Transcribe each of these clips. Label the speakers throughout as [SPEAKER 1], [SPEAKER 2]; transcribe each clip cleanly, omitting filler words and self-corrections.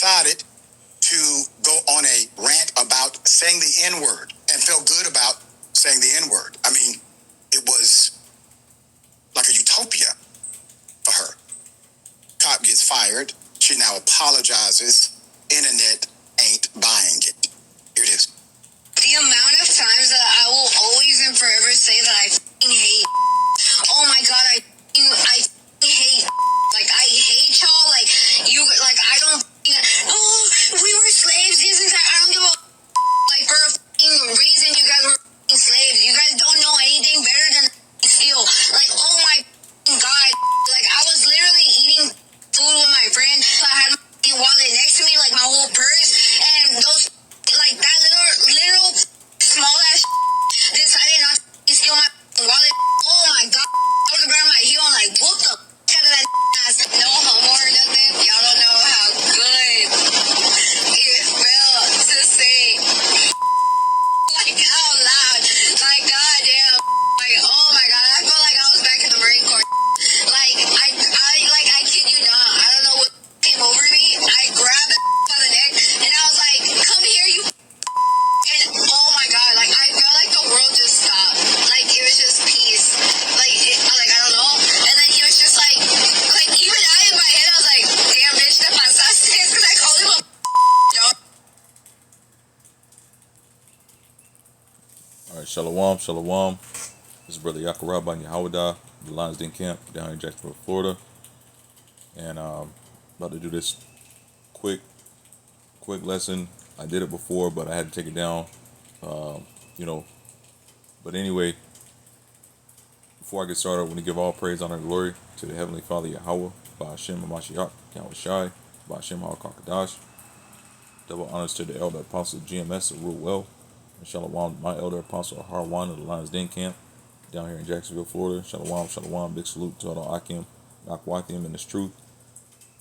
[SPEAKER 1] decided to go on a rant about saying the N-word and felt good about saying the N-word. I mean, it was like a utopia for her. Cop gets fired. She now apologizes. Internet ain't buying it. Here it is.
[SPEAKER 2] The amount of times that I will always and forever say that I hate. Oh my God, I hate. Like, I hate y'all. Like, you, like, I don't. Oh, we were slaves. This is that. I don't give a. Like, for a reason, you guys were slaves. You guys don't know anything better than steal. Like, oh my God. Like, I was literally eating food with my friend. So I had my wallet next to me, like my whole purse, and those, like, that little small ass decided not to steal my wallet. Oh my God. I would have grabbed my heel and like whooped the out of that ass. No homo or nothing. Y'all don't know how good it felt to say like out loud. Like, goddamn. Like, oh my God. I felt like I was back in the Marine Corps. Like, I kid you not. I don't know what came over me. I grabbed that by the neck and I was like, come here, you. And oh my God, like, I felt like the world just stopped. Like, it was just peace. Like, like, I don't know. And then he was just like even I in my head, I was like, damn, bitch, that my sausage, because I called him a dog.
[SPEAKER 3] All right, shalom, shalom. This is Brother YAHAWAH by YAHAWAH, the Lions Den Camp down here in Jacksonville, Florida. And about to do this quick lesson. I did it before, but I had to take it down, But anyway, before I get started, I want to give all praise, honor, and glory to the Heavenly Father, Yahawah, by Hashem Mashiach, Yahweh Shai, by Hashem HaKakadash. Double honors to the Elder Apostle GMS of Rule Well, and shalom, my Elder Apostle Harwan of the Lions Den Camp down here in Jacksonville, Florida. Shalom, shalom, big salute to all the Akim, Akwathium in this truth,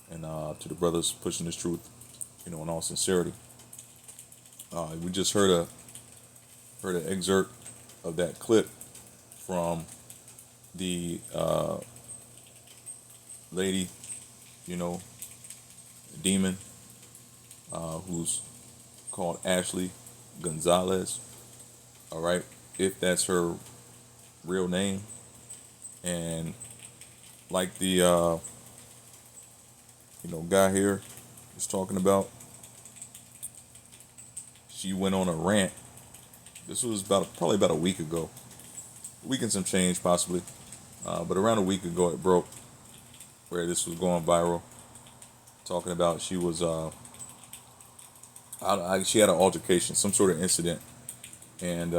[SPEAKER 3] and to the brothers pushing this truth, in all sincerity. We just heard an excerpt of that clip from the lady, demon, who's called Ashley Gonzalez. All right, if that's her real name, and like the guy here was talking about, she went on a rant. This was probably about a week ago, a week and some change possibly, but around a week ago it broke, where this was going viral, talking about she was she had an altercation, some sort of incident, and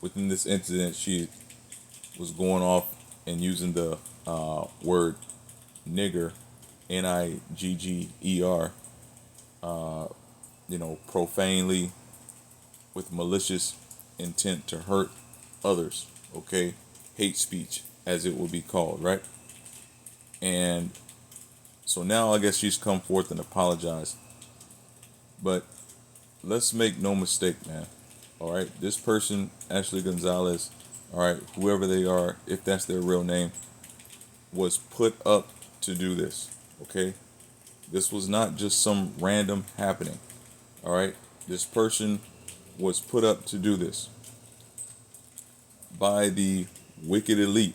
[SPEAKER 3] within this incident she was going off and using the word nigger, Nigger, profanely, with malicious intent to hurt others, okay? Hate speech, as it would be called, right? And so now I guess she's come forth and apologized. But let's make no mistake, man. All right, this person, Ashley Gonzalez, all right, whoever they are, if that's their real name, was put up to do this, okay? This was not just some random happening, all right? This person was put up to do this by the wicked elite,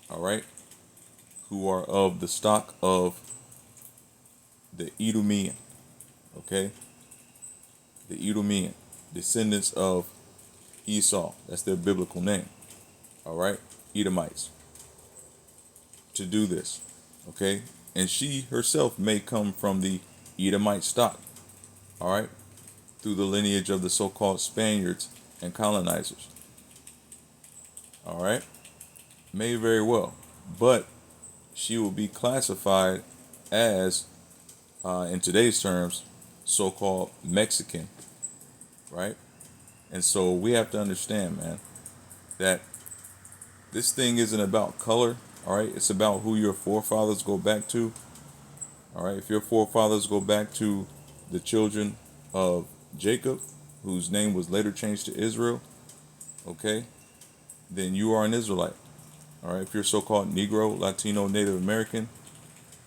[SPEAKER 3] all right, who are of the stock of the E-dumb-ites, okay? The E-dumb-ites, descendants of Esau, that's their biblical name, all right? E-dumb-ites, to do this, okay? And she herself may come from the Edomite stock, all right, through the lineage of the so-called Spaniards and colonizers, all right? May very well, but she will be classified as, in today's terms, so-called Mexican, right? And so we have to understand, man, that this thing isn't about color, all right? It's about who your forefathers go back to, all right? If your forefathers go back to the children of Jacob, whose name was later changed to Israel, okay, then you are an Israelite, all right? If you're so-called Negro, Latino, Native American,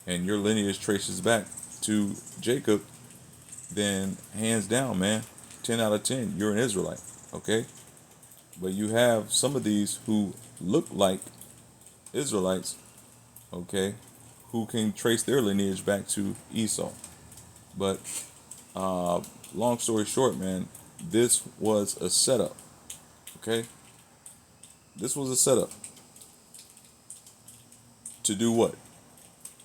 [SPEAKER 3] and your lineage traces back to Jacob, then hands down, man, 10 out of 10, you're an Israelite, okay? But you have some of these who look like Israelites, okay, who can trace their lineage back to Esau. But long story short, man, this was a setup, okay? This was a setup to do what?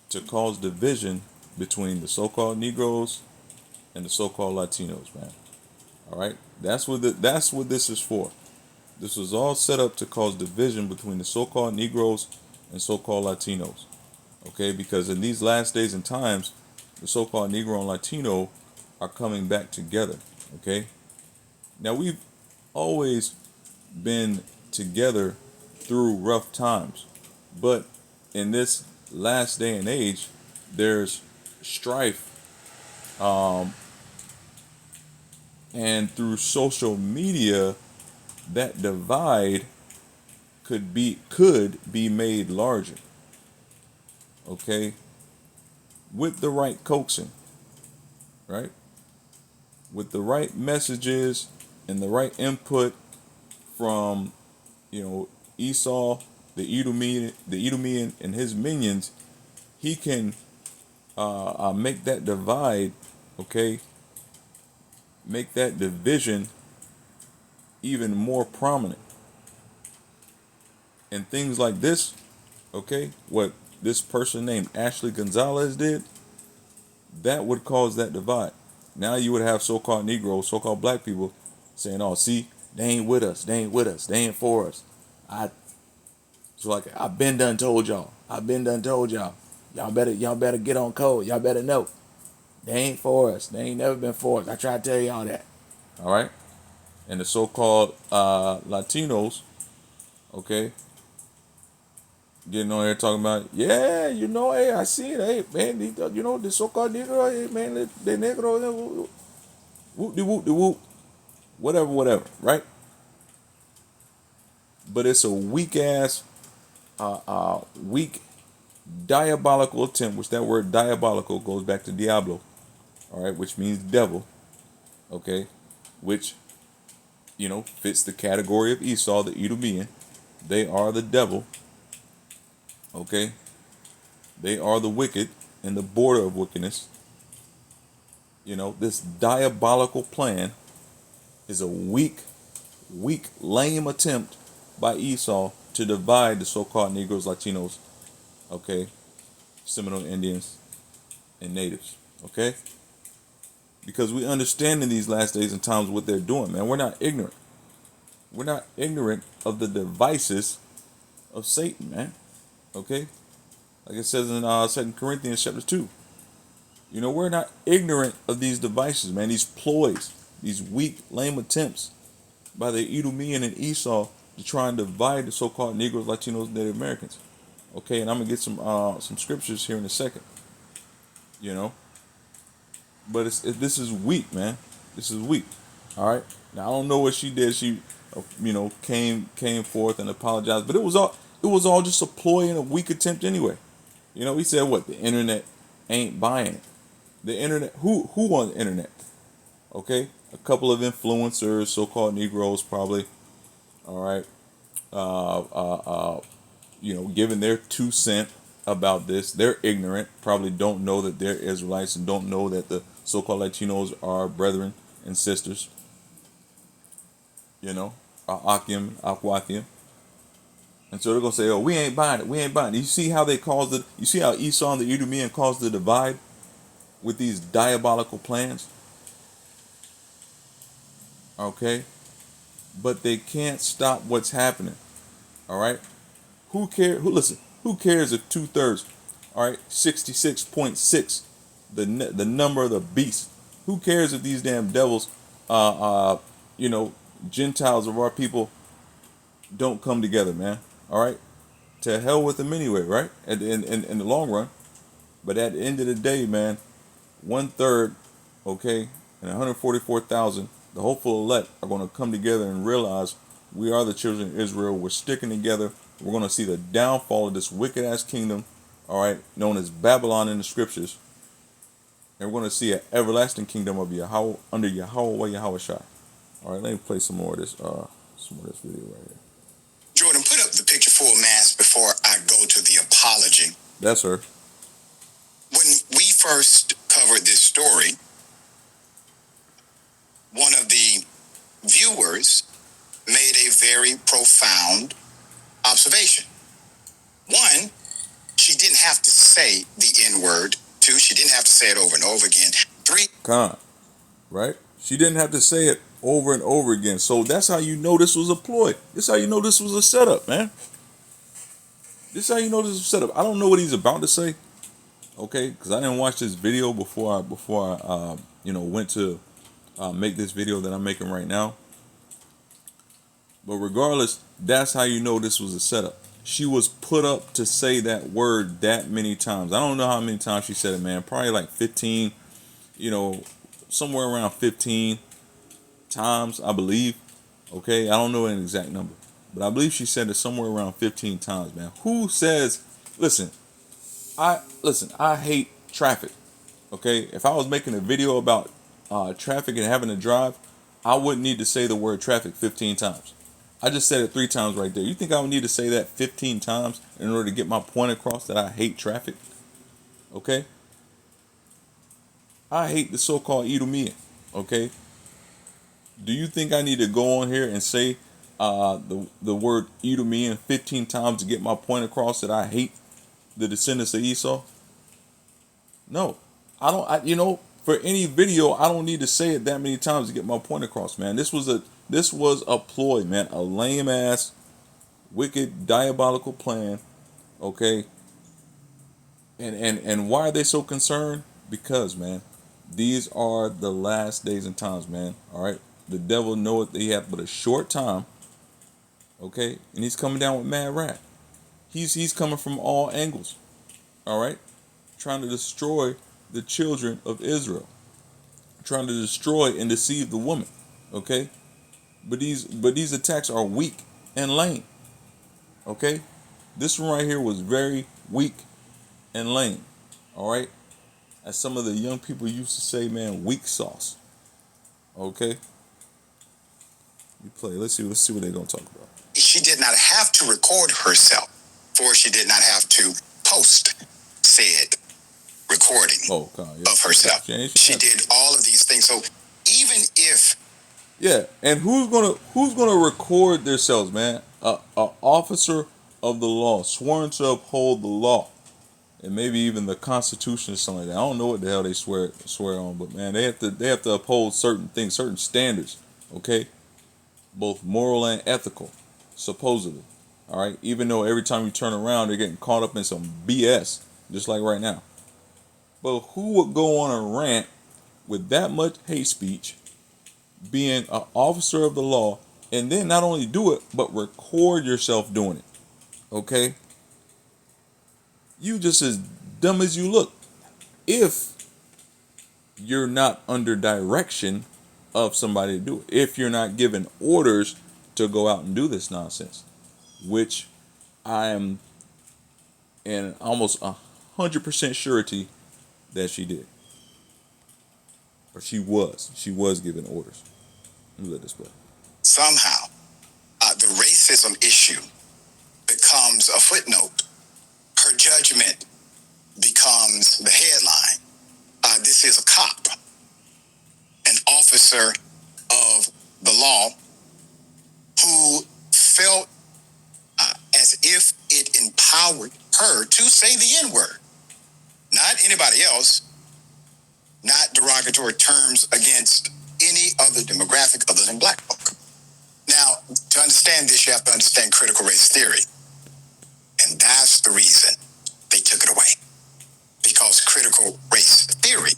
[SPEAKER 3] To cause division between the so-called Negroes and the so-called Latinos, man. All right, that's what this is for. This was all set up to cause division between the so-called Negroes and so-called Latinos. Okay, because in these last days and times, the so-called Negro and Latino are coming back together. Okay, now we've always been together through rough times, but in this last day and age, there's strife, and through social media, that divide could be made larger. Okay, with the right coaxing, right? With the right messages and the right input from, Esau, the Edomian and his minions, he can make that divide, okay, make that division even more prominent. And things like this, okay, what this person named Ashley Gonzalez did, that would cause that divide. Now you would have so-called Negroes, so-called black people saying, "Oh, see, they ain't with us, they ain't for us." So like, I've been done told y'all. Y'all better get on code. Y'all better know. They ain't for us. They ain't never been for us. I try to tell y'all that. All right? And the so-called Latinos, okay, getting on here talking about, yeah, hey, I see it. Hey, man, the so-called Negro, hey, man, the Negro, whoop-de-whoop-de-whoop, whatever, right? But it's a weak-ass, weak, diabolical attempt, which that word diabolical goes back to Diablo, all right, which means devil, okay, which, fits the category of Esau, the Edomian. They are the devil, okay? They are the wicked and the border of wickedness. This diabolical plan is a weak, lame attempt by Esau to divide the so-called Negroes, Latinos, okay, Seminole Indians, and natives, okay? Because we understand in these last days and times what they're doing, man. We're not ignorant. We're not ignorant of the devices of Satan, man, okay? Like it says in 2 Corinthians chapter 2. We're not ignorant of these devices, man, these ploys, these weak, lame attempts by the Edomian and Esau to try and divide the so-called Negroes, Latinos, and Native Americans. Okay, and I'm going to get some scriptures here in a second, But this is weak, man. This is weak. All right. Now, I don't know what she did. She, came forth and apologized. But it was all just a ploy and a weak attempt anyway. He said, what? The internet ain't buying it. The internet, who on the internet? Okay, a couple of influencers, so-called Negroes, probably. All right, giving their 2 cents about this. They're ignorant, probably don't know that they're Israelites and don't know that the so-called Latinos are brethren and sisters. Akim, Akwakim. And so they're gonna say, "Oh, we ain't buying it. You see how they caused it? You see how Esau and the Edomian caused the divide with these diabolical plans?" Okay, but they can't stop what's happening. All right, who cares? Who cares if 2/3? All right, 66.6, the number of the beast. Who cares if these damn devils, Gentiles of our people, don't come together, man? All right, to hell with them anyway, right? In the long run, but at the end of the day, man, 1/3, okay, and 144,000, the hopeful elect are going to come together and realize we are the children of Israel. We're sticking together. We're going to see the downfall of this wicked ass kingdom, all right, known as Babylon in the scriptures, and we're going to see an everlasting kingdom of Yahweh under YAHAWAH YAHAWAH. All right, let me play some more of this video right here.
[SPEAKER 1] Jordan, put up the picture full mask before I go to the apology.
[SPEAKER 3] That's her.
[SPEAKER 1] When we first covered this story, one of the viewers made a very profound observation. One, she didn't have to say the N-word. Two, she didn't have to say it over and over again. Three,
[SPEAKER 3] right? She didn't have to say it over and over again. So that's how you know this was a ploy. This is how you know this was a setup, man. This is how you know this was a setup. I don't know what he's about to say, okay? Because I didn't watch this video before I went to make this video that I'm making right now. But regardless, that's how you know this was a setup. She was put up to say that word that many times. I don't know how many times she said it, man. Probably like 15, somewhere around 15 times, I believe. Okay, I don't know an exact number, but I believe she said it somewhere around 15 times, man. Who says, listen, I hate traffic. Okay, if I was making a video about traffic and having to drive, I wouldn't need to say the word traffic 15 times. I just said it 3 times right there. You think I would need to say that 15 times in order to get my point across that I hate traffic? Okay? I hate the so-called E-dumb-ites. Okay? Do you think I need to go on here and say the word E-dumb-ite 15 times to get my point across that I hate the descendants of Esau? No. I don't. For any video, I don't need to say it that many times to get my point across, man. This was a ploy, man. A lame ass, wicked, diabolical plan. Okay. And why are they so concerned? Because, man, these are the last days and times, man. All right. The devil knoweth that he hath but a short time. Okay. And he's coming down with mad wrath. He's coming from all angles. All right. Trying to destroy the children of Israel, trying to destroy and deceive the woman. Okay, but these attacks are weak and lame. Okay, this one right here was very weak and lame. All right, as some of the young people used to say, man, weak sauce. Okay, you play. Let's see what they're gonna talk about.
[SPEAKER 1] She did not have to record herself, for she did not have to post said recording of herself. She did all of these things. So even if
[SPEAKER 3] and who's gonna record themselves, man? A officer of the law, sworn to uphold the law, and maybe even the Constitution or something like that. I don't know what the hell they swear on, but man, they have to uphold certain things, certain standards. Okay, both moral and ethical, supposedly. All right, even though every time you turn around, they're getting caught up in some BS, just like right now. But who would go on a rant with that much hate speech, being an officer of the law, and then not only do it, but record yourself doing it? Okay? You just as dumb as you look. If you're not under direction of somebody to do it. If you're not given orders to go out and do this nonsense. Which I am in almost 100% surety that she did. Or she was given orders. Let me let this play.
[SPEAKER 1] Somehow, the racism issue becomes a footnote. Her judgment becomes the headline. This is a cop, an officer of the law, who felt as if it empowered her to say the N-word. Not anybody else, not derogatory terms against any other demographic other than black folk. Now, to understand this, you have to understand critical race theory. And that's the reason they took it away. Because critical race theory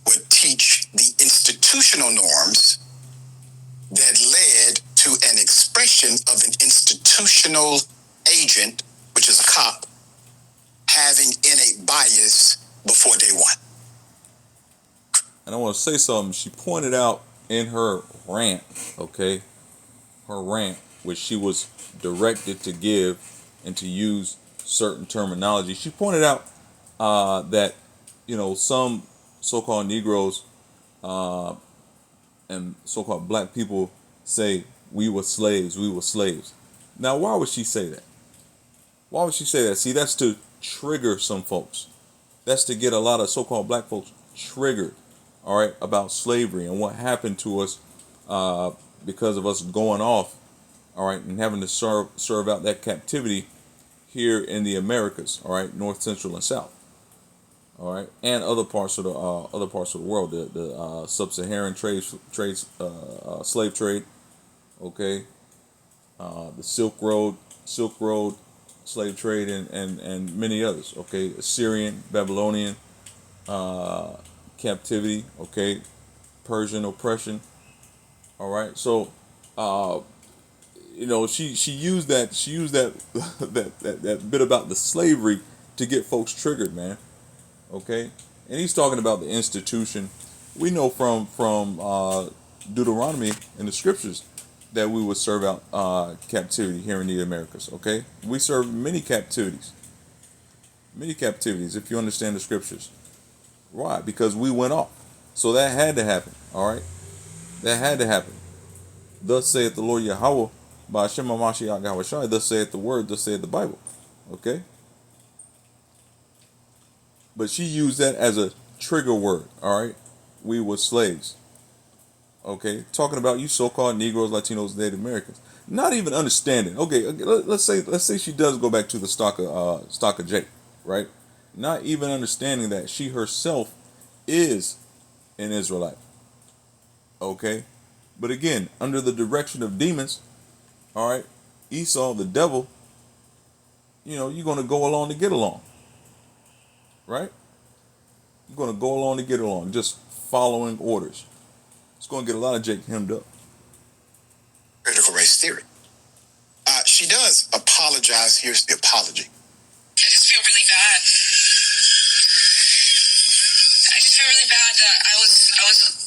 [SPEAKER 1] would teach the institutional norms that led to an expression of an institutional agent, which is a cop, having innate bias before day one.
[SPEAKER 3] And I want to say something. She pointed out in her rant, okay, which she was directed to give and to use certain terminology. She pointed out that some so-called Negroes and so-called black people say we were slaves, we were slaves. Now, why would she say that? Why would she say that? See, that's to trigger some folks. That's to get a lot of so-called black folks triggered, all right, about slavery and what happened to us because of us going off, all right, and having to serve out that captivity here in the Americas, all right, North, Central, and South, all right, and other parts of the world, the sub-Saharan slave trade, okay, the Silk Road slave trade, and many others, okay, Assyrian, Babylonian captivity, okay, Persian oppression, all right. So she used that that bit about the slavery to get folks triggered, man, okay. And he's talking about the institution. We know from Deuteronomy in the scriptures that we would serve out captivity here in the Americas, okay. We serve many captivities, if you understand the scriptures. Why? Because we went off. So that had to happen. All right? That had to happen. Thus saith the Lord YAHAWAH, by Hashem HaMashiach Yahawashi, thus saith the word, thus saith the Bible. Okay? But she used that as a trigger word. All right? We were slaves. Okay? Talking about you so-called Negroes, Latinos, Native Americans. Not even understanding. Okay, let's say she does go back to the stock of Jake, right? Not even understanding that she herself is an Israelite. Okay? But again, under the direction of demons, all right, Esau, the devil, you're going to go along to get along. Right? You're going to go along to get along, just following orders. It's going to get a lot of Jake hemmed up.
[SPEAKER 1] Critical race theory. She does apologize. Here's the apology.
[SPEAKER 2] I just feel really bad. I just feel really bad that I was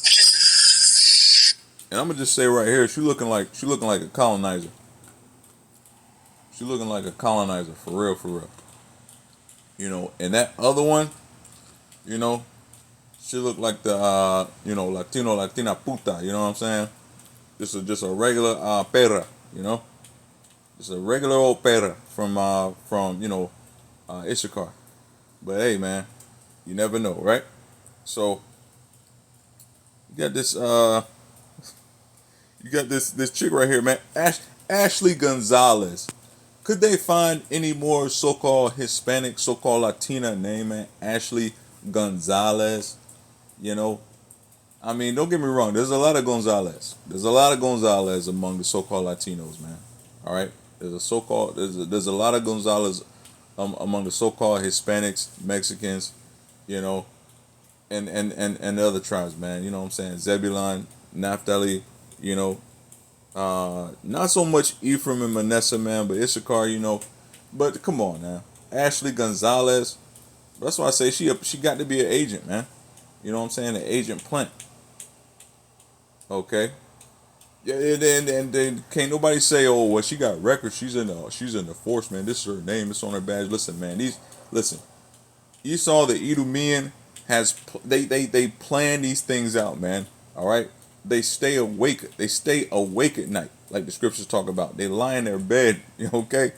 [SPEAKER 2] just.
[SPEAKER 3] And I'm gonna just say right here, she looking like a colonizer. She looking like a colonizer for real. And that other one, she looked like the Latino Latina puta. You know what I'm saying? Just a regular perra. Just a regular old perra from Issachar. But hey, man, you never know, right? So you got this chick right here, man, Ashley Gonzalez. Could they find any more so-called Hispanic, so-called Latina name, man? Ashley Gonzalez. I mean, don't get me wrong. There's a lot of Gonzalez. There's a lot of Gonzalez among the so-called Latinos, man. All right. There's a lot of Gonzalez among the so-called Hispanics, Mexicans, and the other tribes, man. You know what I'm saying? Zebulon, Naphtali, not so much Ephraim and Manasseh, man, but Issachar, But come on now, Ashley Gonzalez. That's why I say she got to be an agent, man. You know what I'm saying? An agent plant. Okay. Yeah, and then can't nobody say, oh, well, she got records. She's in the force, man. This is her name. It's on her badge. Listen, man. Esau the Edomian they plan these things out, man. All right. They stay awake. They stay awake at night, like the scriptures talk about. They lie in their bed, okay,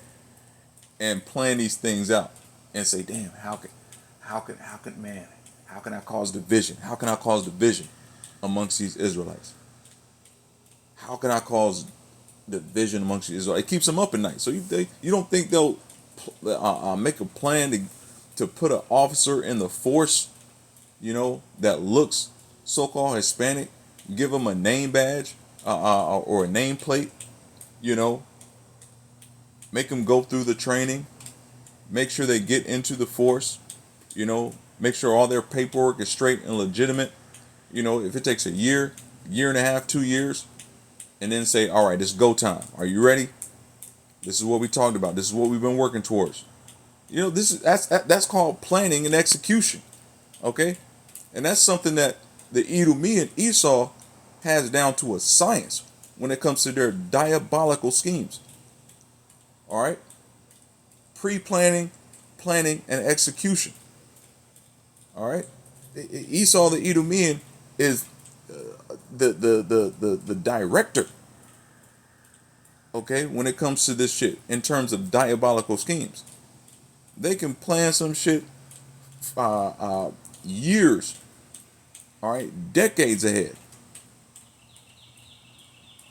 [SPEAKER 3] and plan these things out and say, damn, how can I cause division? How can I cause division amongst these Israelites? How can I cause division amongst the Israelites? It keeps them up at night. So you don't think they'll make a plan to put an officer in the force, that looks so-called Hispanic, give them a name badge or a nameplate, make them go through the training, make sure they get into the force, make sure all their paperwork is straight and legitimate. If it takes a year and a half, 2 years, and then say, all right, it's go time. Are you ready? This is what we talked about. This is what we've been working towards. That's called planning and execution. Okay? And that's something that the Edomian Esau has down to a science when it comes to their diabolical schemes. All right? Pre-planning planning, and execution. All right, Esau the Edomian is the director. Okay, when it comes to this shit, in terms of diabolical schemes, they can plan some shit years, all right, decades ahead,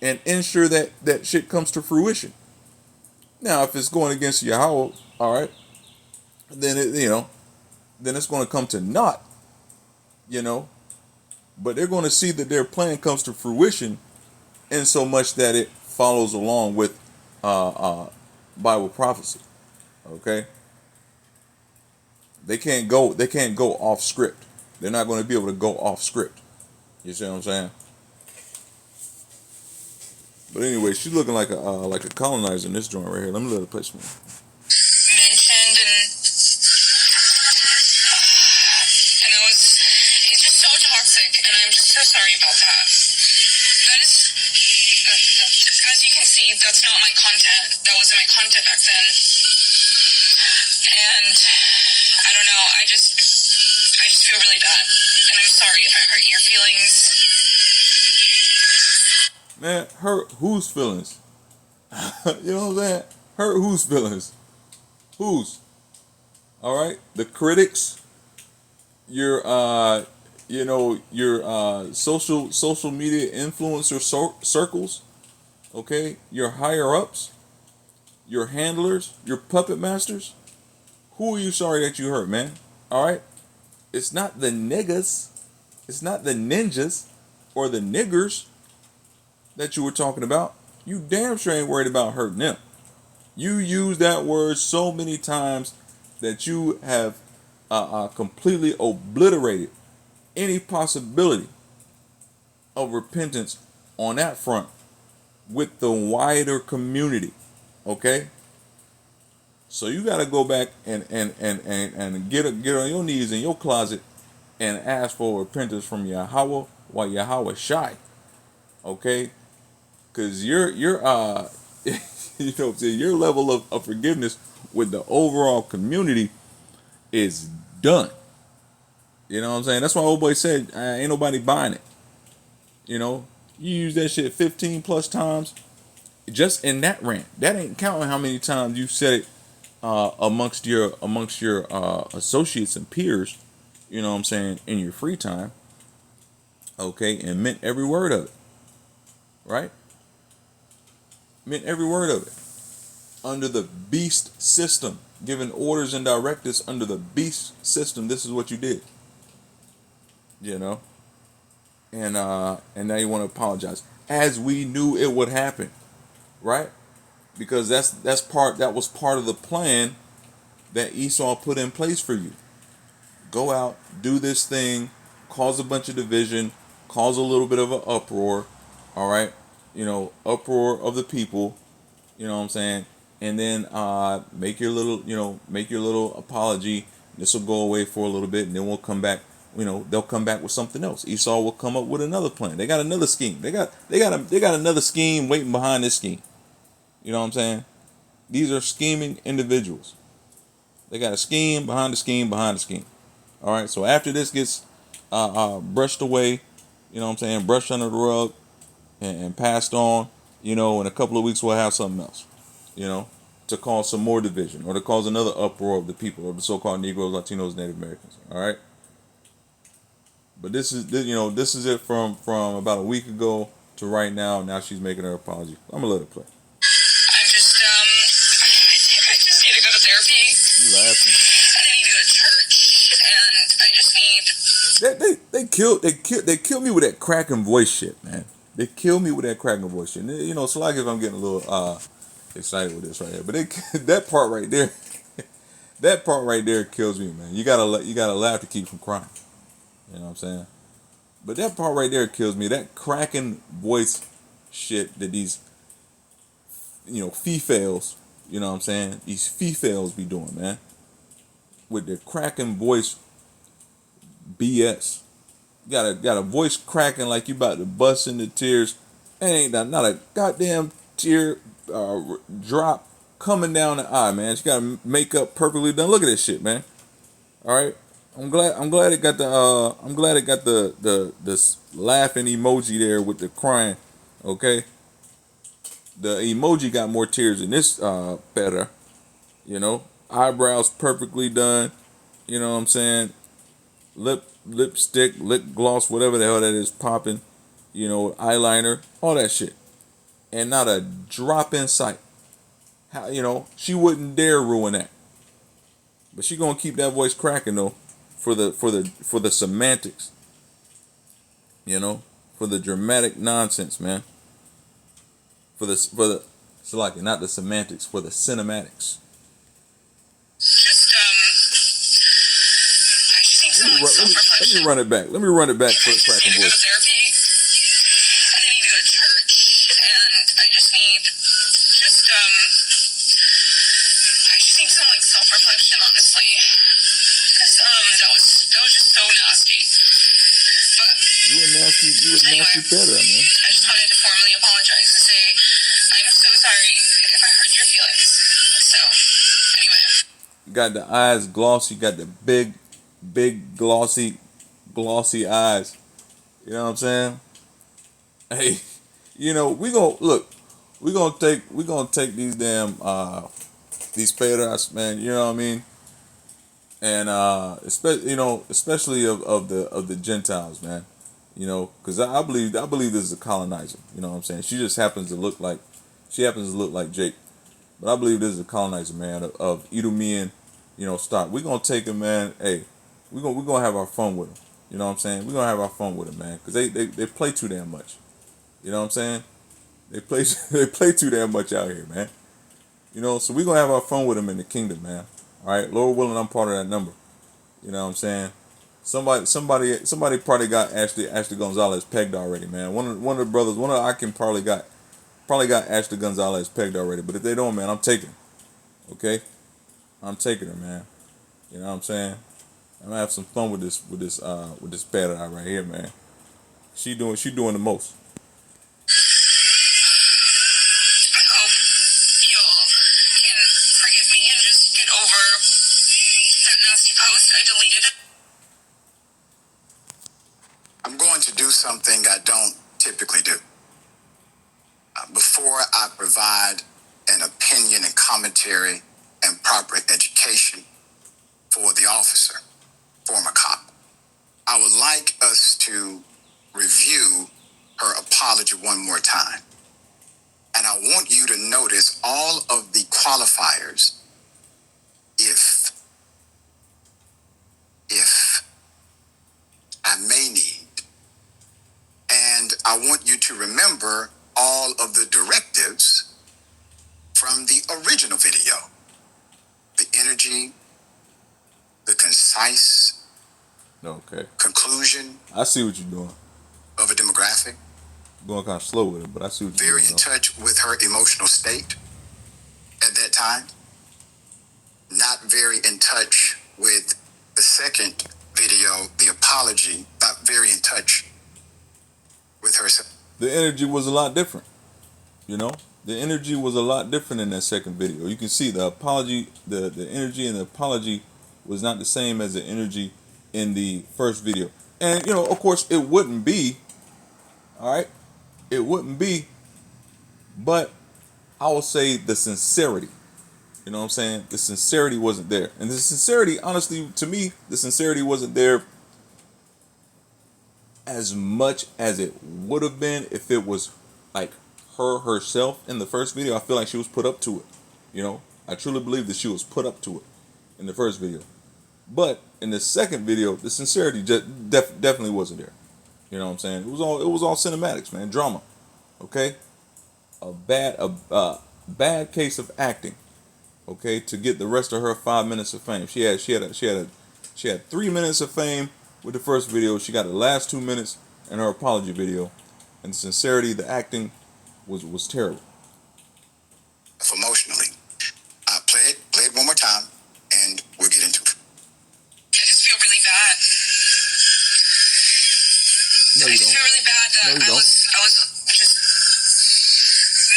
[SPEAKER 3] and ensure that that shit comes to fruition. Now, if it's going against Yahweh, all right, then then it's going to come to naught, you know. But they're going to see that their plan comes to fruition, in so much that it follows along with Bible prophecy. Okay, they can't go off script. They're not going to be able to go off script. You see what I'm saying? But anyway, she's looking like a colonizer in this joint right here. Let me let her play some.
[SPEAKER 2] Mentioned and it's just so toxic, and I'm just so sorry about that. That is, as you can see, that's not my content. That wasn't my content back then. And I don't know, I just feel really bad. And I'm sorry if I hurt your feelings.
[SPEAKER 3] Man, hurt whose feelings? You know what I'm saying? Hurt whose feelings? Whose? All right, the critics, your your social media influencer circles, okay, your higher ups, your handlers, your puppet masters. Who are you sorry that you hurt, man? All right, it's not the niggas, it's not the ninjas or the niggers that you were talking about. You damn sure ain't worried about hurting them. You use that word so many times that you have completely obliterated any possibility of repentance on that front with the wider community. Okay? So you got to go back and get on your knees in your closet and ask for repentance from YAHAWAH while YAHAWAH shy. Okay? Because your you know what I'm saying, your level of forgiveness with the overall community is done. You know what I'm saying? That's why old boy said ain't nobody buying it. You know, you use that shit 15 plus times just in that rant. That ain't counting how many times you said it amongst your associates and peers. You know what I'm saying, in your free time. Okay, and meant every word of it. Right? Meant every word of it. Under the beast system, giving orders and directives under the beast system, this is what you did. You know? And now you want to apologize. As we knew it would happen. Right? Because that was part of the plan that Esau put in place for you. Go out, do this thing, cause a bunch of division, cause a little bit of an uproar, all right? You know, uproar of the people, you know what I'm saying? And then make your little apology. This will go away for a little bit, and then we'll come back. You know, they'll come back with something else. Esau will come up with another plan. They got another scheme. They got another scheme waiting behind this scheme. You know what I'm saying? These are scheming individuals. They got a scheme behind the scheme behind the scheme. All right. So after this gets brushed away, you know what I'm saying, brushed under the rug and passed on, you know, in a couple of weeks we'll have something else, you know, to cause some more division or to cause another uproar of the people, of the so-called Negroes, Latinos, Native Americans. All right. But this is it from about a week ago to right now. Now she's making her apology. I'm gonna let it play.
[SPEAKER 2] I just need to go to therapy.
[SPEAKER 3] You laughing?
[SPEAKER 2] I need to go to church, and I just need.
[SPEAKER 3] They killed me with that cracking voice shit, man. They killed me with that cracking voice shit. You know, so like if I'm getting a little excited with this right here, but that part right there, that part right there kills me, man. You gotta laugh to keep from crying. You know what I'm saying? But that part right there kills me. That cracking voice shit that these, you know, fee-fails, you know what I'm saying? These fee-fails be doing, man. With their cracking voice BS. Got a voice cracking like you about to bust into tears. Ain't not a goddamn tear drop coming down the eye, man. She got makeup perfectly done. Look at this shit, man. All right. I'm glad it got this laughing emoji there with the crying. Okay. The emoji got more tears than this better. You know, eyebrows perfectly done. You know what I'm saying? Lipstick, lip gloss, whatever the hell that is popping. You know, eyeliner, all that shit, and not a drop in sight. How, you know, she wouldn't dare ruin that. But she gonna keep that voice cracking though, for the semantics. You know, for the dramatic nonsense, man. It's like not the semantics, for the cinematics. Let me run it back. Let me run it back for the cracking voice.
[SPEAKER 2] I need to go to church, and I just need some like self-reflection, honestly, because that was just so nasty. But
[SPEAKER 3] you a nasty better, man.
[SPEAKER 2] I just wanted to formally apologize and say I'm so sorry if I hurt your feelings. So anyway,
[SPEAKER 3] You got the eyes glossy. You got the big glossy eyes. You know what I'm saying? Hey, you know we gonna take these damn these pedas, man. You know what I mean? And especially of the Gentiles, man. You know, because I believe this is a colonizer. You know what I'm saying? She happens to look like Jake, but I believe this is a colonizer, man, of Edomian, you know, stock. We're gonna take him, man. Hey, we're gonna have our fun with him. You know what I'm saying? We're gonna have our fun with him, man, because they play too damn much. You know what I'm saying? They play they play too damn much out here, man. You know, so we're gonna have our fun with him in the kingdom, man. All right, Lord willing, I'm part of that number. You know what I'm saying? Somebody probably got Ashley Gonzalez pegged already, man. One of the brothers, one of the Akin probably got Ashley Gonzalez pegged already. But if they don't, man, I'm taking her. Okay, I'm taking her, man. You know what I'm saying? I'm gonna have some fun with this bad eye right here, man. She doing the most.
[SPEAKER 2] I hope you all can forgive me and just get over that nasty post. I deleted it.
[SPEAKER 1] I'm going to do something I don't typically do. Before I provide an opinion and commentary and proper education for the officer, former cop, I would like us to review her apology one more time. And I want you to notice all of the qualifiers, if I may need. And I want you to remember all of the directives from the original video. The energy, the concise conclusion
[SPEAKER 3] I see what you're doing.
[SPEAKER 1] of a demographic.
[SPEAKER 3] Going kind of slow with it, but I see what you're
[SPEAKER 1] Very
[SPEAKER 3] doing.
[SPEAKER 1] in touch with her emotional state at that time. Not very in touch with the second video, the apology. Not very in touch with herself.
[SPEAKER 3] The energy was a lot different. You know, the energy was a lot different in that second video. You can see the apology, the energy in the apology was not the same as the energy in the first video. And, you know, of course, it wouldn't be, all right? It wouldn't be, but I will say the sincerity. You know what I'm saying? The sincerity wasn't there. And the sincerity, honestly, to me, the sincerity wasn't there as much as it would have been if it was like herself in the first video. I feel like she was put up to it. You know, I truly believe that she was put up to it in the first video. But in the second video, the sincerity just definitely wasn't there. You know what I'm saying? It was all cinematics, man, drama. Okay, a bad case of acting. Okay, to get the rest of her 5 minutes of fame. She had 3 minutes of fame with the first video. She got the last 2 minutes in her apology video, and the sincerity, the acting was terrible.
[SPEAKER 1] Emotionally, play it one more time, and we'll get into it.
[SPEAKER 2] I just feel really bad.
[SPEAKER 3] No, you don't.
[SPEAKER 2] I just feel really bad that
[SPEAKER 3] No, you don't.
[SPEAKER 2] I was just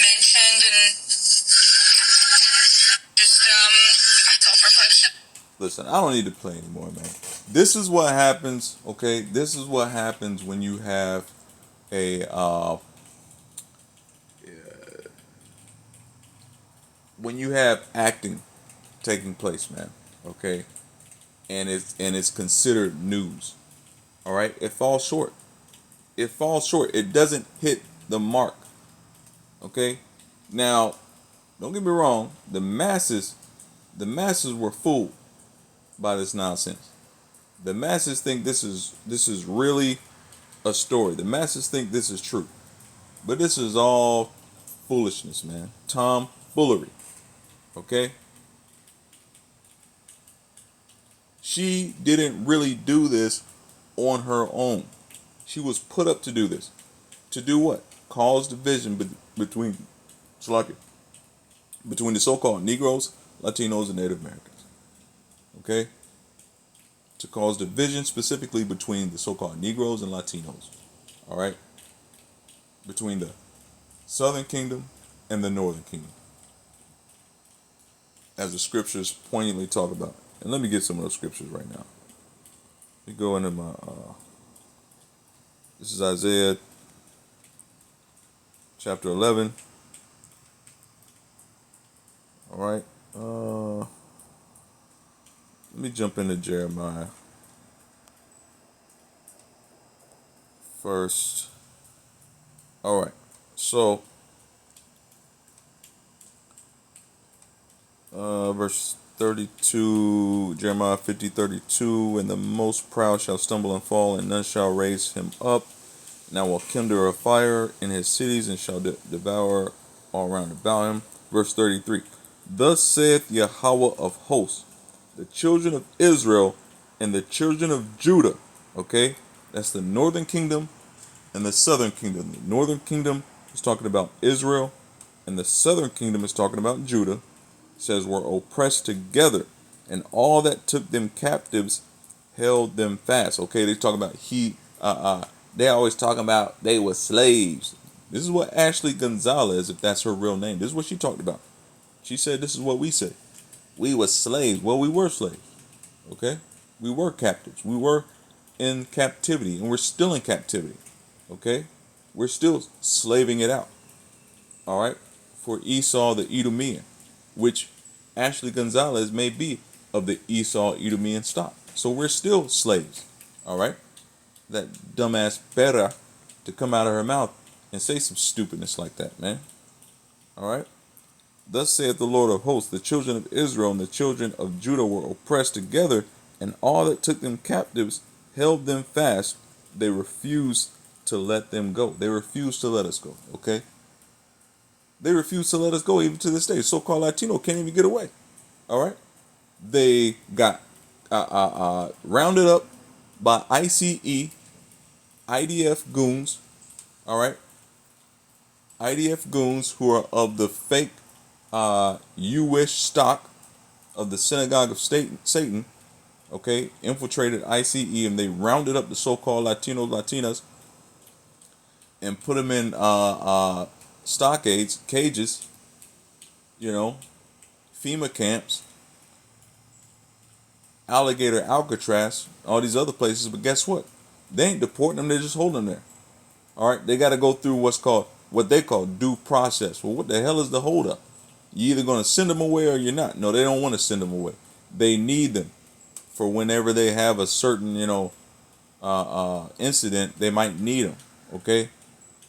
[SPEAKER 2] mentioned and
[SPEAKER 3] Listen, I don't need to play anymore, man. This is what happens, okay? This is what happens when you have a when you have acting taking place, man. Okay, and it's considered news. All right, it falls short. It falls short. It doesn't hit the mark. Okay, now don't get me wrong. The masses were fooled by this nonsense. The masses think this is really a story. The masses think this is true, but this is all foolishness, man. Tomfoolery. Okay, she didn't really do this on her own. She was put up to do this. To do what? Cause division between Slovakia, between the so-called Negroes, Latinos, and Native Americans. Okay? To cause division specifically between the so-called Negroes and Latinos. All right? Between the Southern Kingdom and the Northern Kingdom. As the scriptures poignantly talk about. And let me get some of those scriptures right now. Let me go into my this is Isaiah chapter 11. All right. Let me jump into Jeremiah first. All right. So, verse 32, Jeremiah 50:32, and the most proud shall stumble and fall, and none shall raise him up. And I will kindle a fire in his cities, and shall devour all round about him. Verse 33, thus saith YAHAWAH of hosts, the children of Israel and the children of Judah. Okay, that's the northern kingdom and the southern kingdom. The northern kingdom is talking about Israel, and the southern kingdom is talking about Judah. It says were oppressed together, and all that took them captives held them fast. Okay, they talk about they always talking about they were slaves. This is what Ashley Gonzalez, if that's her real name, this is what she talked about. She said this is what we say. We were slaves. Well, we were slaves. Okay? We were captives. We were in captivity, and we're still in captivity. Okay? We're still slaving it out. All right? For Esau the Edomian, which Ashley Gonzalez may be of the Esau Edomian stock. So we're still slaves. All right? That dumbass Pera to come out of her mouth and say some stupidness like that, man. All right? Thus saith the Lord of hosts, the children of Israel and the children of Judah were oppressed together, and all that took them captives held them fast. They refused to let them go. They refused to let us go, okay? They refused to let us go even to this day. So-called Latino can't even get away, all right? They got rounded up by ICE, IDF goons, all right? IDF goons who are of the fake Jewish stock of the synagogue of Satan, okay, infiltrated ICE, and they rounded up the so-called Latinos, Latinas, and put them in stockades, cages, FEMA camps, Alligator, Alcatraz, all these other places. But guess what? They ain't deporting them; they're just holding them there. All right, they got to go through what they call due process. Well, what the hell is the holdup? You're either going to send them away or you're not. No, they don't want to send them away. They need them for whenever they have a certain, incident, they might need them, okay?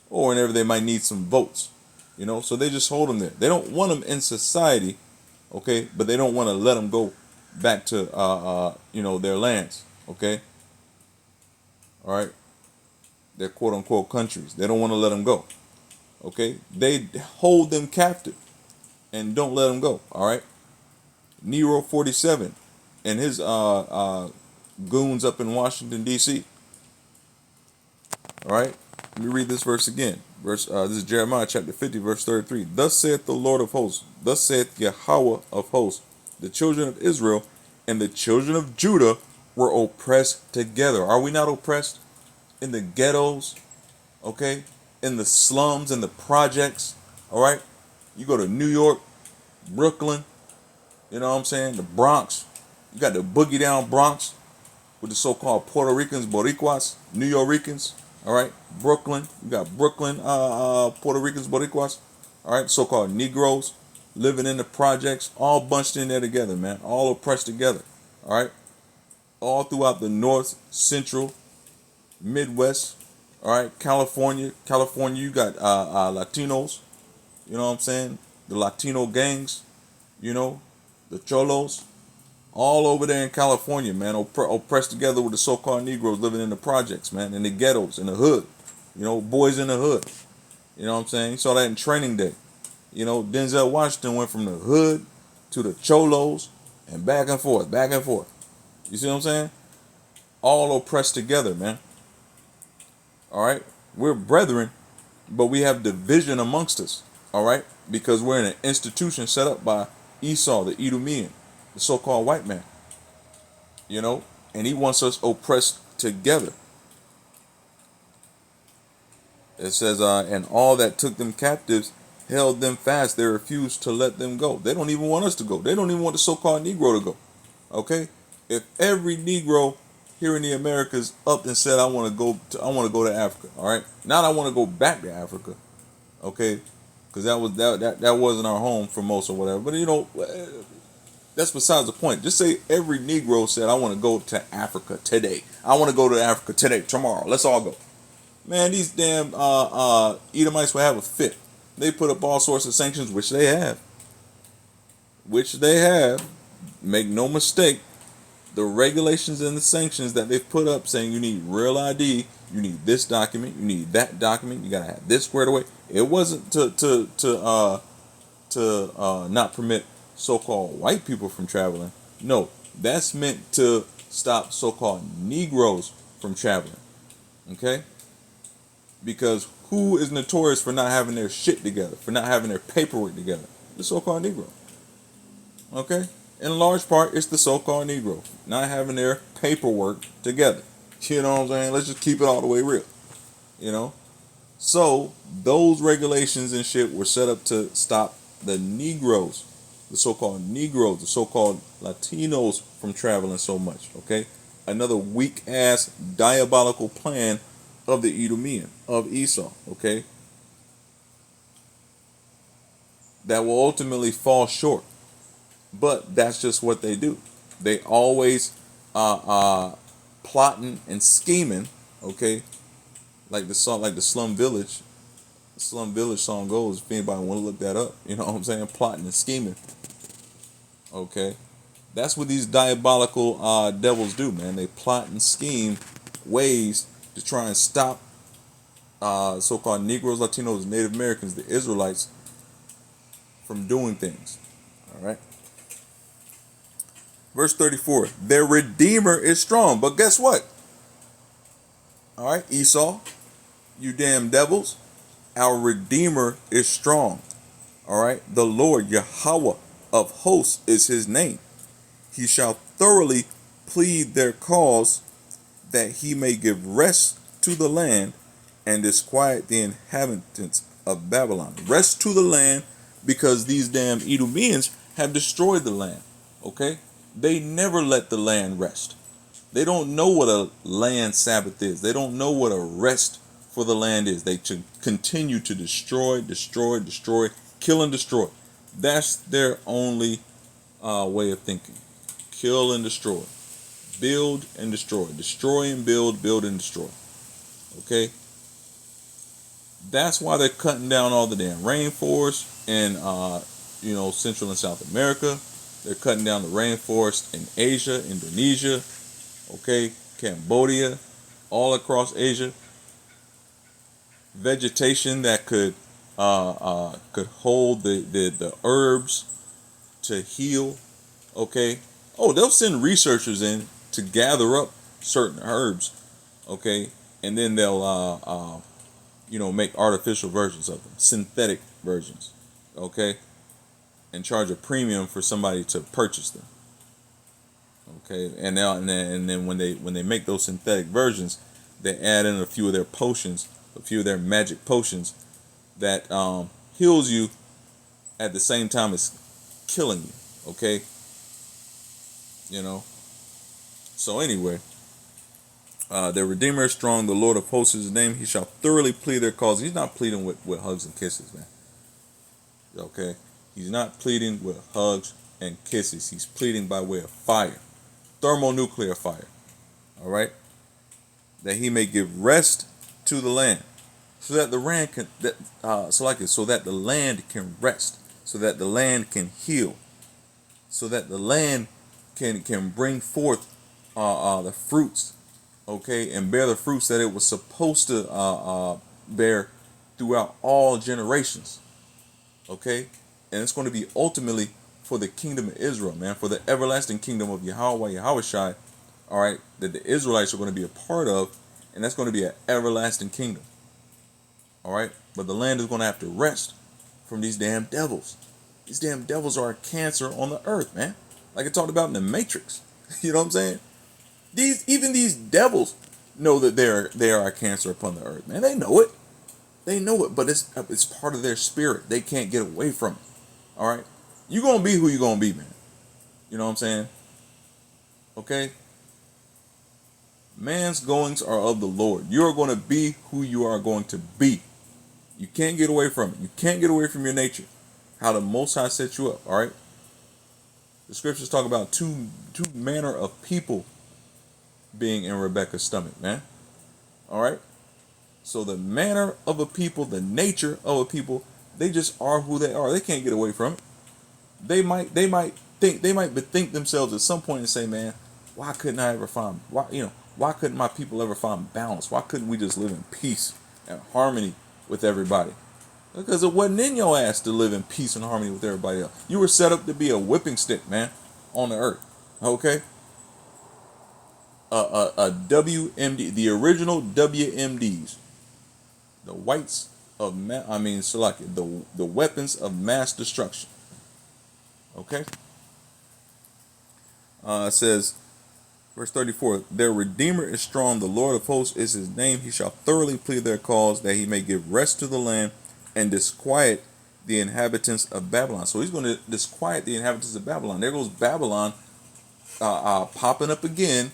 [SPEAKER 3] Or whenever they might need some votes, So they just hold them there. They don't want them in society, okay? But they don't want to let them go back to, their lands, okay? All right? Their quote-unquote countries. They don't want to let them go, okay? They hold them captive and don't let them go, all right? Nero 47 and his goons up in Washington, D.C. All right? Let me read this verse again. This is Jeremiah chapter 50, verse 33. Thus saith the Lord of hosts, thus saith YAHAWAH of hosts, the children of Israel and the children of Judah were oppressed together. Are we not oppressed in the ghettos, okay? In the slums, in the projects, all right? You go to New York, Brooklyn, you know what I'm saying? The Bronx, You got the boogie down Bronx with the so-called Puerto Ricans, Boricuas, New Yorkers. All right, Brooklyn. You got Brooklyn, Puerto Ricans, Boricuas. All right, so-called Negroes living in the projects, all bunched in there together, man. All oppressed together. All right, all throughout the North, Central, Midwest. All right, California. You got Latinos. You know what I'm saying? The Latino gangs. You know, the Cholos. All over there in California, man, oppressed together with the so-called Negroes living in the projects, man, in the ghettos, in the hood. You know, boys in the hood. You know what I'm saying? You saw that in Training Day. You know, Denzel Washington went from the hood to the Cholos and back and forth, back and forth. You see what I'm saying? All oppressed together, man. All right? We're brethren, but we have division amongst us. All right? Because we're in an institution set up by Esau, the Edomian, the so-called white man. You know? And he wants us oppressed together. It says, and all that took them captives held them fast. They refused to let them go. They don't even want us to go. They don't even want the so-called Negro to go. Okay? If every Negro here in the Americas up and said, I want to go to Africa. All right? Not I want to go back to Africa. Okay? Because that wasn't our home for most or whatever. But you know, that's besides the point. Just say every Negro said, I want to go to Africa today. I want to go to Africa today, tomorrow. Let's all go. Man, these damn E-dumb-ites will have a fit. They put up all sorts of sanctions, which they have. Make no mistake, the regulations and the sanctions that they've put up saying you need real ID, you need this document, you need that document, you gotta have this squared away. It wasn't to not permit so-called white people from traveling. No, that's meant to stop so-called Negroes from traveling. Okay? Because who is notorious for not having their shit together, for not having their paperwork together? The so-called Negro. Okay? In large part, it's the so-called Negro not having their paperwork together. You know what I'm saying? Let's just keep it all the way real. You know? So, those regulations and shit were set up to stop the Negroes, the so-called Negroes, the so-called Latinos from traveling so much. Okay? Another weak-ass, diabolical plan of the Edomian, of Esau, okay? That will ultimately fall short. But that's just what they do. They always plotting and scheming, okay? Like the Slum Village song goes, if anybody want to look that up, you know what I'm saying? Plotting and scheming. Okay? That's what these diabolical devils do, man. They plot and scheme ways to try and stop so-called Negroes, Latinos, Native Americans, the Israelites, from doing things. All right. Verse 34. Their Redeemer is strong. But guess what? All right, Esau, you damn devils. Our Redeemer is strong. All right. The Lord, YAHAWAH of hosts is his name. He shall thoroughly plead their cause, that he may give rest to the land and disquiet the inhabitants of Babylon. Rest to the land, because these damn Edomians have destroyed the land. Okay? They never let the land rest. They don't know what a land Sabbath is. They don't know what a rest for the land is. They continue to destroy, kill and destroy. That's their only way of thinking. Kill and destroy. Build and destroy. Destroy and build and destroy. Okay? That's why they're cutting down all the damn rainforest in Central and South America. They're cutting down the rainforest in Asia, Indonesia, okay, Cambodia, all across Asia. Vegetation that could hold the herbs to heal. Okay. Oh, they'll send researchers in to gather up certain herbs, okay, and then they'll make artificial versions of them, synthetic versions, okay, and charge a premium for somebody to purchase them, okay, and then when they make those synthetic versions, they add in a few of their potions, a few of their magic potions that heals you at the same time as killing you, okay. You know. So anyway, their Redeemer is strong. The Lord of hosts is his name. He shall thoroughly plead their cause. He's not pleading with hugs and kisses, man. Okay? He's not pleading with hugs and kisses. He's pleading by way of fire. Thermonuclear fire. All right? That he may give rest to the land. So that the land can so that the land can rest. So that the land can heal. So that the land can bring forth the fruits, okay, and bear the fruits that it was supposed to bear throughout all generations, okay, and it's going to be ultimately for the kingdom of Israel, man, for the everlasting kingdom of YAHAWAH, YAHAWAH, all right, that the Israelites are going to be a part of, and that's going to be an everlasting kingdom, all right, but the land is going to have to rest from these damn devils. These damn devils are a cancer on the earth, man, like it talked about in the Matrix. You know what I'm saying? Even these devils know that they are a cancer upon the earth, man. They know it. They know it, but it's part of their spirit. They can't get away from it. All right? You're going to be who you're going to be, man. You know what I'm saying? Okay? Man's goings are of the Lord. You're going to be who you are going to be. You can't get away from it. You can't get away from your nature. How the Most High set you up, all right? The scriptures talk about two manner of people being in Rebecca's stomach, man. All right? So the manner of a people, the nature of a people, they just are who they are. They can't get away from it. They might bethink themselves at some point and say, man, why couldn't why couldn't my people ever find balance? Why couldn't we just live in peace and harmony with everybody? Because it wasn't in your ass to live in peace and harmony with everybody else. You were set up to be a whipping stick, man, on the earth. Okay? A WMD, the original WMDs, the whites of the weapons of mass destruction. Okay? It says, verse 34, their Redeemer is strong, the Lord of hosts is his name. He shall thoroughly plead their cause, that he may give rest to the land and disquiet the inhabitants of Babylon. So he's going to disquiet the inhabitants of Babylon. There goes Babylon popping up again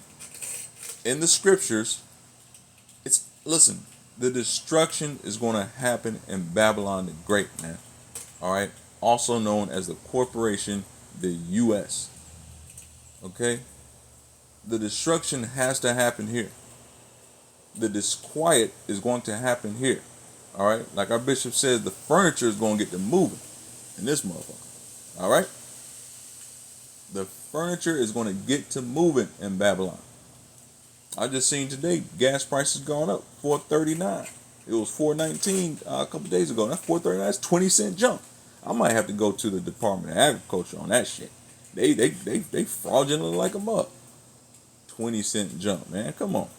[SPEAKER 3] in the scriptures. Listen, the destruction is going to happen in Babylon the Great, man. All right? Also known as the corporation, the U.S. Okay? The destruction has to happen here. The disquiet is going to happen here. All right? Like our bishop says, the furniture is going to get to moving in this motherfucker. All right? The furniture is going to get to moving in Babylon. I just seen today gas prices gone up $4.39. It was $4.19 a couple days ago. That's $4.39. That's 20-cent jump. I might have to go to the Department of Agriculture on that shit. They fraudulent like a mug. 20-cent jump, man. Come on.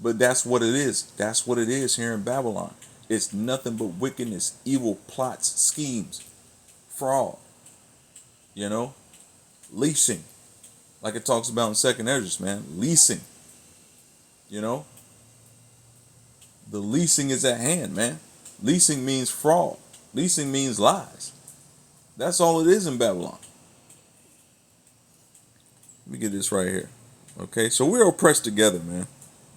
[SPEAKER 3] But that's what it is. That's what it is here in Babylon. It's nothing but wickedness, evil plots, schemes, fraud. You know, leasing, like it talks about in Second Esdras, man. Leasing. You know, the leasing is at hand, man. Leasing means fraud. Leasing means lies. That's all it is in Babylon. Let me get this right here. Okay, so we're oppressed together, man.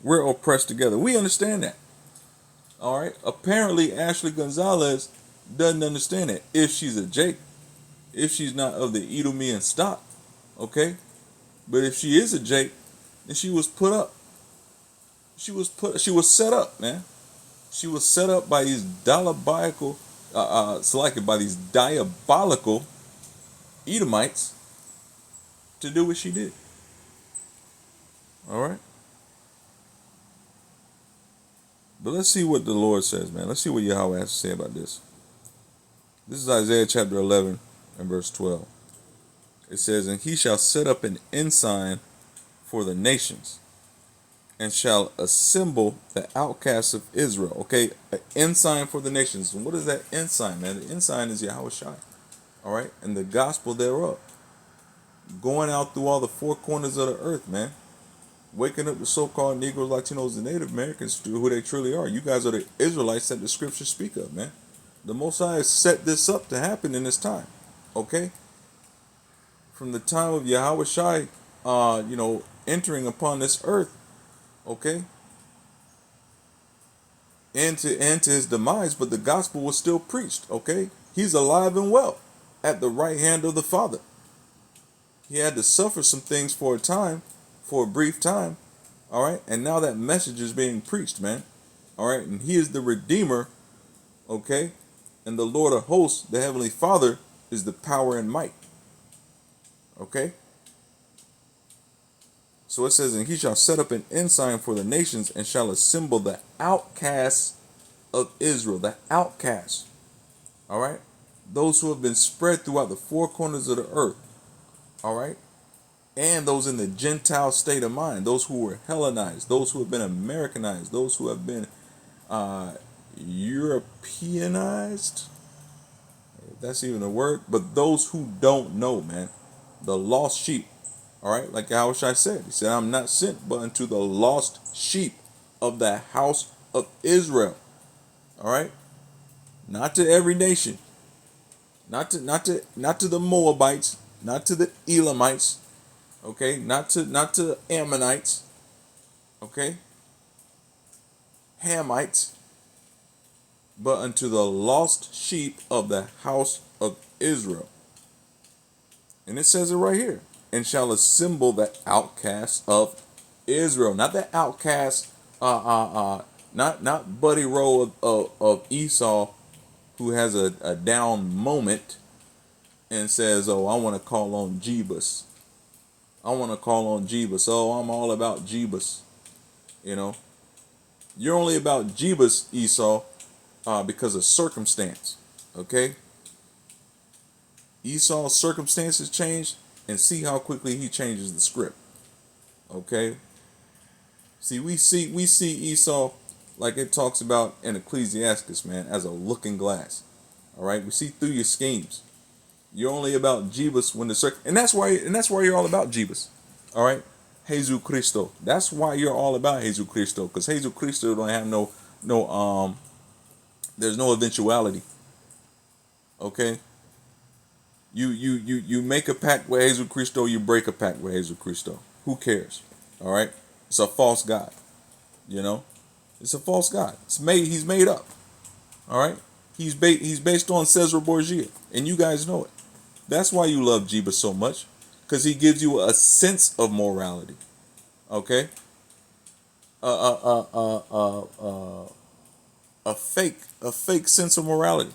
[SPEAKER 3] We're oppressed together. We understand that. All right. Apparently, Ashley Gonzalez doesn't understand that. If she's a Jake, if she's not of the E-dumb-ite stock, okay. But if she is a Jake, then she was put up. She was set up, man. She was set up by these diabolical E-dumb-ites to do what she did. All right. But let's see what the Lord says, man. Let's see what YAHAWAH has to say about this. This is Isaiah chapter 11 and verse 12. It says, and he shall set up an ensign for the nations, and shall assemble the outcasts of Israel. Okay, an ensign for the nations. And what is that ensign, man? The ensign is YAHAWAH. All right, and the gospel thereof. Going out through all the four corners of the earth, man. Waking up the so-called Negroes, Latinos, and Native Americans to who they truly are. You guys are the Israelites that the scriptures speak of, man. The Most High has set this up to happen in this time. Okay? From the time of YAHAWAH entering upon this earth, okay, and to his demise, but the gospel was still preached, okay? He's alive and well at the right hand of the Father. He had to suffer some things for a time, for a brief time, all right? And now that message is being preached, man, all right? And he is the Redeemer, okay? And the Lord of hosts, the Heavenly Father, is the power and might, okay? So it says, and he shall set up an ensign for the nations and shall assemble the outcasts of Israel, the outcasts, all right? Those who have been spread throughout the four corners of the earth, all right? And those in the Gentile state of mind, those who were Hellenized, those who have been Americanized, those who have been Europeanized, if that's even a word, but those who don't know, man, the lost sheep. All right, like Yahawashi said, he said, I'm not sent but unto the lost sheep of the house of Israel. All right, not to every nation, not to the Moabites, not to the Elamites, okay, not to Ammonites, okay, Hamites, but unto the lost sheep of the house of Israel. And it says it right here. And shall assemble the outcasts of Israel. Not the outcast, not Buddy Rowe of Esau, who has a down moment and says, oh, I want to call on Jebus. I want to call on Jebus. Oh, I'm all about Jebus. You know, you're only about Jebus, Esau, because of circumstance. Okay? Esau's circumstances changed, and see how quickly he changes the script. Okay? See, we see Esau, like it talks about in Ecclesiastes, man, as a looking glass. All right? We see through your schemes. You're only about Jebus when the and that's why you're all about Jebus. All right? Jesus Cristo. That's why you're all about Jesus Cristo, because Jesus Cristo don't have there's no eventuality. Okay? You make a pact with Jesus Cristo, you break a pact with Jesus Cristo. Who cares? All right? It's a false god. You know? It's a false god. He's made up. All right? He's based on Cesar Borgia, and you guys know it. That's why you love Jebus so much, because he gives you a sense of morality. Okay? A fake sense of morality.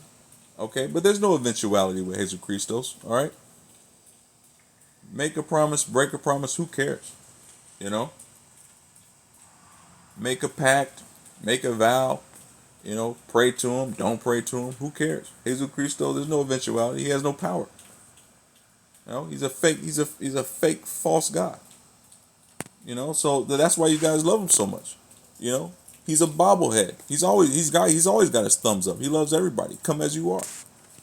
[SPEAKER 3] Okay, but there's no eventuality with Jesus Christos, all right? Make a promise, break a promise, who cares? You know? Make a pact, make a vow, you know, pray to him, don't pray to him, who cares? Jesus Christo, there's no eventuality, he has no power. You know, he's a fake false god. You know, so that's why you guys love him so much. You know? He's a bobblehead. He's always got his thumbs up. He loves everybody. Come as you are.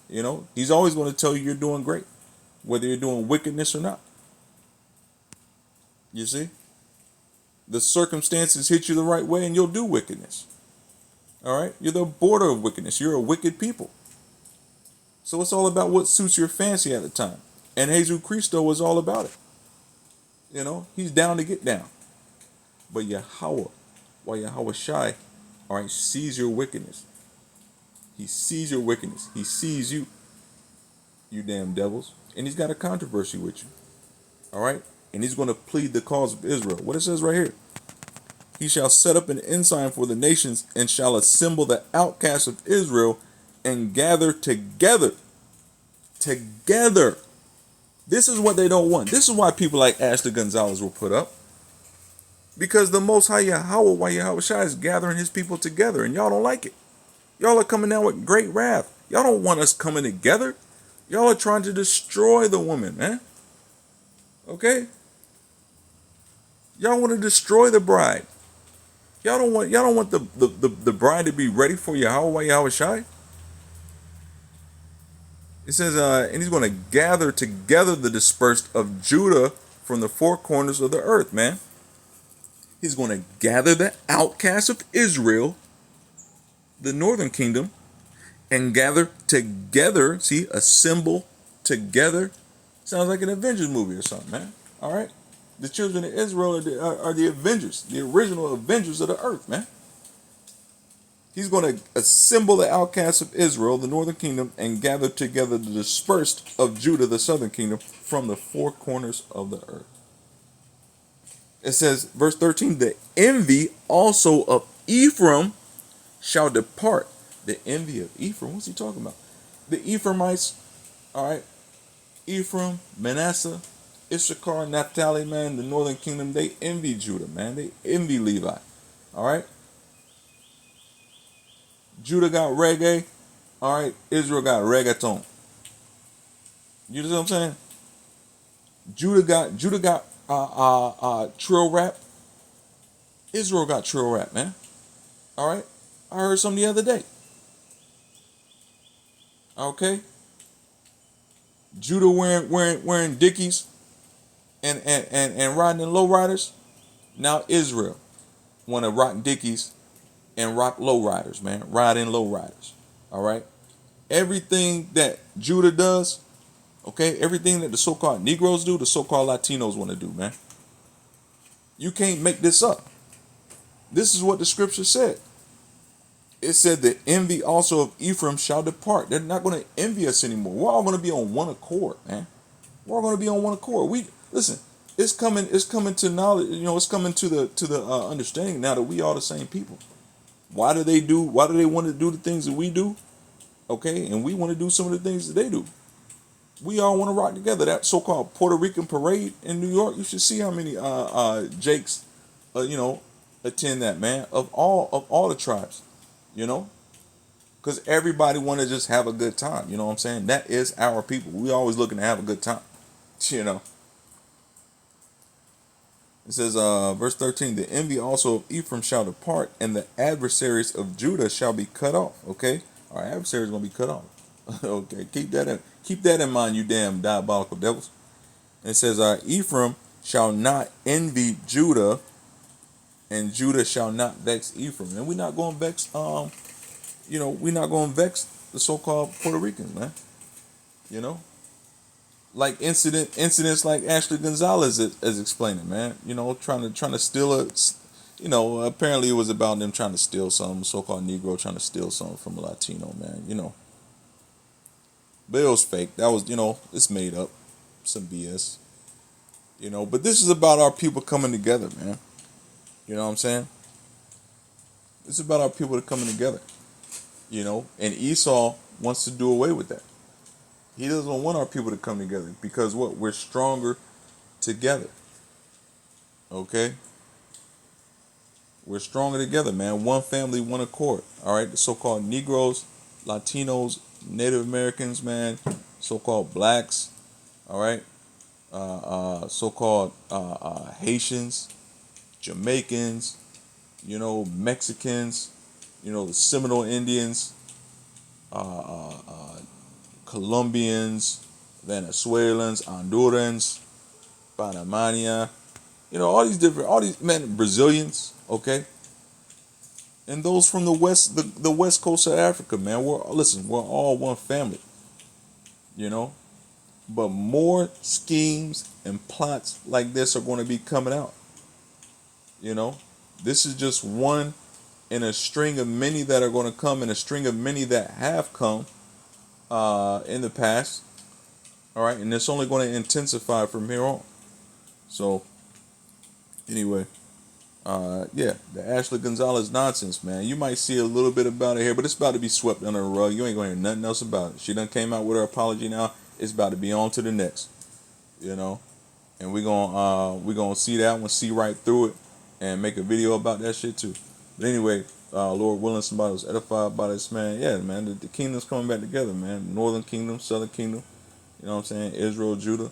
[SPEAKER 3] You know, he's always going to tell you you're doing great, whether you're doing wickedness or not. You see? The circumstances hit you the right way and you'll do wickedness. All right? You're the border of wickedness. You're a wicked people. So it's all about what suits your fancy at the time. And Jesus Christo was all about it. You know, he's down to get down. But YAHAWAH, YAHAWASHI, all right, sees your wickedness. He sees your wickedness. He sees you, you damn devils. And he's got a controversy with you. All right? And he's going to plead the cause of Israel. What it says right here. He shall set up an ensign for the nations and shall assemble the outcasts of Israel and gather together. Together. This is what they don't want. This is why people like Ashley Gonzalez were put up. Because the Most High YAHAWAH, YAHAWASHI, is gathering his people together. And y'all don't like it. Y'all are coming down with great wrath. Y'all don't want us coming together. Y'all are trying to destroy the woman, man. Okay? Y'all want to destroy the bride. Y'all don't want the bride to be ready for YAHAWAH, YAHAWASHI. It says, and he's going to gather together the dispersed of Judah from the four corners of the earth, man. He's going to gather the outcasts of Israel, the northern kingdom, and gather together. See, assemble together. Sounds like an Avengers movie or something, man. All right. The children of Israel are the avengers, the original avengers of the earth, man. He's going to assemble the outcasts of Israel, the northern kingdom, and gather together the dispersed of Judah, the southern kingdom, from the four corners of the earth. It says, verse 13, the envy also of Ephraim shall depart. The envy of Ephraim, what's he talking about? The Ephraimites, all right, Ephraim, Manasseh, Issachar, Naphtali, man, the northern kingdom, they envy Judah, man. They envy Levi, all right? Judah got reggae, all right? Israel got reggaeton. You know what I'm saying? Judah got trill rap. Israel got trill rap, man. All right? I heard some the other day. Okay? Judah wearing Dickies and riding in lowriders. Now Israel want to rock Dickies and rock lowriders, man. Ride in lowriders. All right? Everything that Judah does, okay, everything that the so-called Negroes do, the so-called Latinos want to do, man. You can't make this up. This is what the scripture said. It said the envy also of Ephraim shall depart. They're not going to envy us anymore. We're all going to be on one accord, man. We're all going to be on one accord. Listen. It's coming to knowledge. You know, it's coming to the understanding now that we are the same people. Why do they want to do the things that we do? Okay, and we want to do some of the things that they do. We all want to rock together. That so-called Puerto Rican parade in New York. You should see how many Jakes, attend that, man. Of all the tribes. You know, because everybody want to just have a good time. You know what I'm saying? That is our people. We always looking to have a good time. You know. It says, verse 13, the envy also of Ephraim shall depart, and the adversaries of Judah shall be cut off. Okay, our adversaries gonna be cut off. Okay, keep that in mind, you damn diabolical devils. And it says, Ephraim shall not envy Judah, and Judah shall not vex Ephraim. And we're not going to vex, we're not going to vex the so-called Puerto Ricans, man. You know, like incidents like Ashley Gonzalez is explaining, man. You know, trying to steal it. You know, apparently it was about them trying to steal some so-called Negro trying to steal something from a Latino, man. You know, but it was fake. That was, it's made up, some BS. You know, but this is about our people coming together, man. You know what I'm saying? It's about our people coming together. You know, and Esau wants to do away with that. He doesn't want our people to come together because what? We're stronger together. Okay? We're stronger together, man. One family, one accord. All right? The so-called Negroes, Latinos, Native Americans, man. So-called blacks. All right? So-called Haitians, Jamaicans, Mexicans, the Seminole Indians, Colombians, Venezuelans, Hondurans, Panamania, all these men, Brazilians, okay, and those from the west coast of Africa, man. We're all one family, but more schemes and plots like this are going to be coming out. This is just one in a string of many that are going to come, in a string of many that have come in the past. All right, and it's only going to intensify from here on. So, anyway, the Ashley Gonzalez nonsense, man. You might see a little bit about it here, but it's about to be swept under the rug. You ain't going to hear nothing else about it. She done came out with her apology now. It's about to be on to the next, and we're gonna see that one, see right through it, and make a video about that shit too. But anyway, Lord willing, somebody was edified by this, man. Yeah, man, the kingdom's coming back together, man. Northern kingdom, southern kingdom. You know what I'm saying? Israel, Judah,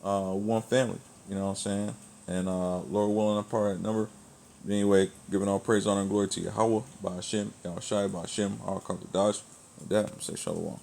[SPEAKER 3] one family. You know what I'm saying? And Lord willing, I'm part of that number. But anyway, giving all praise, honor, and glory to YAHAWAH, by Hashem, Yahushai, by Hashem, our Dash. With that, say shalom.